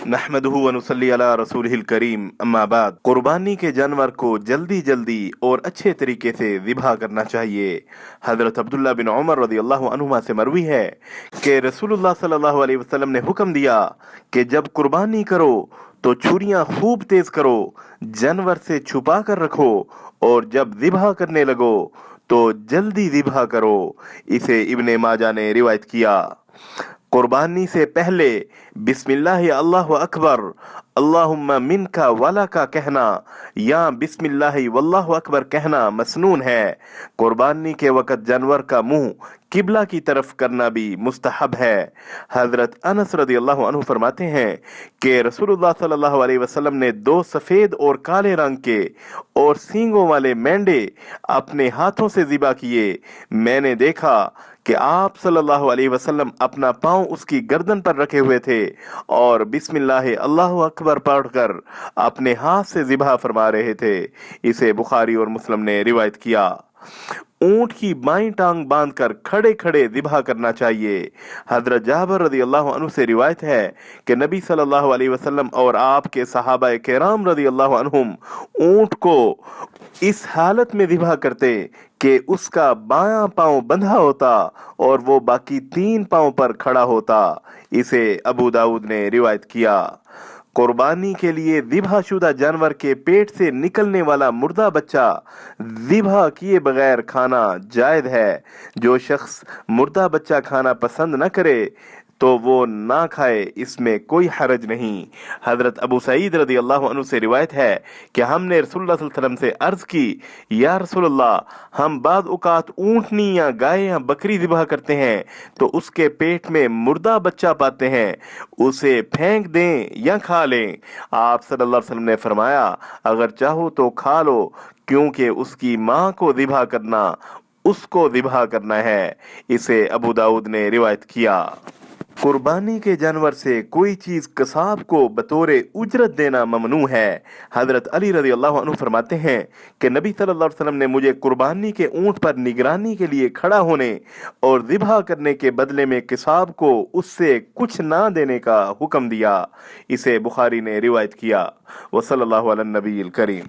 नहमदुहु व नुसल्ली अला रसूलिहिल करीम अम्मा बाद। कुर्बानी के जानवर को जल्दी जल्दी और अच्छे तरीके से ज़िबह करना चाहिए। हज़रत अब्दुल्ला बिन उमर रज़ियल्लाहु अन्हुमा से मरवी है कि रसूलुल्लाह सल्लल्लाहु अलैहि वसल्लम ने हुक्म दिया कि जब कुर्बानी करो तो छुरियां खूब तेज करो, जानवर से छुपा कर रखो, और जब ज़िबह करने लगो तो जल्दी ज़िबह करो। इसे इब्ने माजा ने रिवायत किया। कुर्बानी से पहले बिस्मिल्लाह अल्लाहु अकबर अल्लाहुम्मा मिनका वाला का कहना या बिस्मिल्लाह वल्लाहु अकबर कहना मसनून है। कुर्बानी के वक़्त जानवर का मुंह किबला की तरफ करना भी मुस्तहब है। हजरत अनस रज़ियल्लाहु अन्हु फरमाते हैं कि रसूलुल्लाह सल्लल्लाहु अलैहि वसल्लम ने 2 सफ़ेद और काले रंग के और सींगों वाले मेंढे अपने हाथों से ज़िबा किए। मैंने देखा कि आप सल्लल्लाहु अलैहि वसल्लम अपना पांव उसकी गर्दन पर रखे हुए थे और बिस्मिल्लाह अल्लाहु अकबर पढ़कर अपने हाथ से ज़िबह फरमा रहे थे। इसे बुखारी और मुस्लिम ने रिवायत किया। ऊंट की बाईं टांग बांधकर खड़े खड़े ज़िबह करना चाहिए। हजरत जाबिर रज़ियल्लाहु अन्हु से रिवायत है कि नबी सल्लल्लाहु अलैहि वसल्लम और आपके सहाबा किराम रज़ियल्लाहु अन्हुम ऊंट को इस हालत में ज़िबह करते कि उसका बायां पांव बंधा होता और वो बाकी 3 पांव पर खड़ा होता। इसे अबू दाऊद ने रिवायत किया। कुर्बानी के लिए ज़िबह शुदा जानवर के पेट से निकलने वाला मुर्दा बच्चा ज़िबह किए बगैर खाना जायज़ है। जो शख्स मुर्दा बच्चा खाना पसंद न करे तो वो ना खाए, इसमें कोई हरज नहीं। हजरत अबू सईद रज़ियल्लाहु अन्हु से रिवायत है कि हमने रसूलुल्लाह सल्लल्लाहु अलैहि वसल्लम से अर्ज की, या रसूलल्लाह, हम बाद औकात ऊँटनी या गाय या बकरी ज़िबह करते हैं तो उसके पेट में मुर्दा बच्चा पाते हैं, उसे फेंक दें या खा लें? आप सल्लल्लाहु अलैहि वसल्लम ने फरमाया, अगर चाहो तो खा लो, क्योंकि उसकी माँ को ज़िबह करना उसको ज़िबह करना है। इसे अबू दाऊद ने रिवायत किया। कुर्बानी के जानवर से कोई चीज कसाब को बतौर उजरत देना ममनू है। हजरत अली रज़ियल्लाहु अन्हु फरमाते हैं कि नबी सल्लल्लाहु अलैहि वसल्लम ने मुझे कुर्बानी के ऊंट पर निगरानी के लिए खड़ा होने और ज़िबह करने के बदले में कसाब को उससे कुछ ना देने का हुक्म दिया। इसे बुखारी ने रिवायत किया। व सल्लल्लाहु अला नबील करीम।